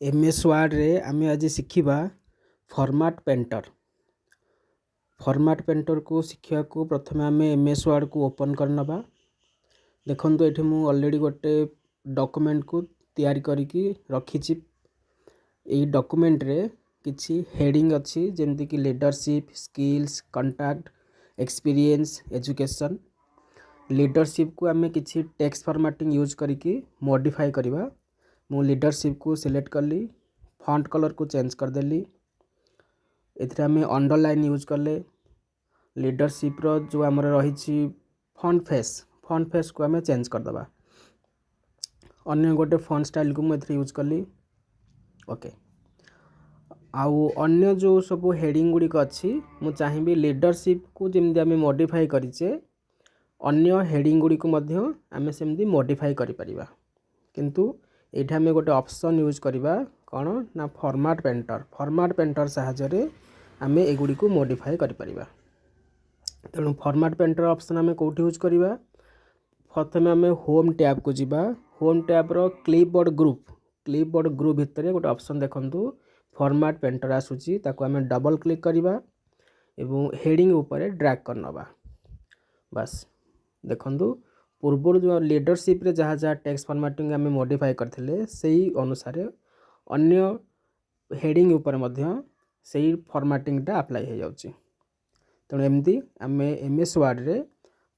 MS Word रे आमे आज शिखिबा फॉर्मेट पेंटर। फॉर्मेट पेंटर को शिखिया को प्रथमे आमे MS Word को ओपन करनबा। देखंतु एठी मु ऑलरेडी गोटे डॉक्यूमेंट को तैयारी करिकी रखिछि। एई डॉक्यूमेंट रे किछि हेडिंग अछि जेमति कि leadership, skills, contact, experience, education. Leadership को आमे किछि टेक्स्ट फॉर्मेटिंग यूज करिकी मॉडिफाई करिबा। मु लीडरशिप को सिलेक्ट कली, फॉन्ट कलर को चेंज कर देली। एथिरा में अंडरलाइन यूज करले। लीडरशिप रो जो हमर रहिछि फॉन्ट फेस को हमें चेंज कर दबा। अन्य गोटे फॉन्ट स्टाइल को मु एथिरा यूज कली। ओके, आउ अन्य जो सब हेडिंग गुडी को अछि मु चाहिबी लीडरशिप को जेमदि हमें मॉडिफाई करिचे अन्य हेडिंग गुडी को मध्य हमें सेमदि मॉडिफाई करि परिबा। किंतु एठा में गोटे ऑप्शन यूज करिबा कोन ना फॉर्मेट पेंटर सहायरे आमे एगुडी को मॉडिफाई करि परिबा। तेणु फॉर्मेट पेंटर ऑप्शन आमे कोठी यूज करिबा। प्रथमे आमे होम टैब को जिबा। होम टैब रो क्लिपबोर्ड ग्रुप भितरे गोटे ऑप्शन देखंतु फॉर्मेट पेंटर आसुची, ताको आमे डबल क्लिक करिबा एवं हेडिंग ऊपर ड्रैग करनबा। बस देखंतु पूर्व जो लीडरशिप रे जहाँ जहाँ टेक्स्ट फॉर्मेटिंग आमे मॉडिफाई करथिले सेही अनुसार अन्य हेडिंग ऊपर मध्य सेही फॉर्मेटिंग अप्लाई हो जाउची। तेणु एमती आमे MS Word रे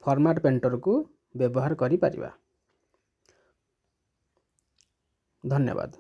फॉर्मेट पेंटर को व्यवहार करि परिबा। धन्यवाद।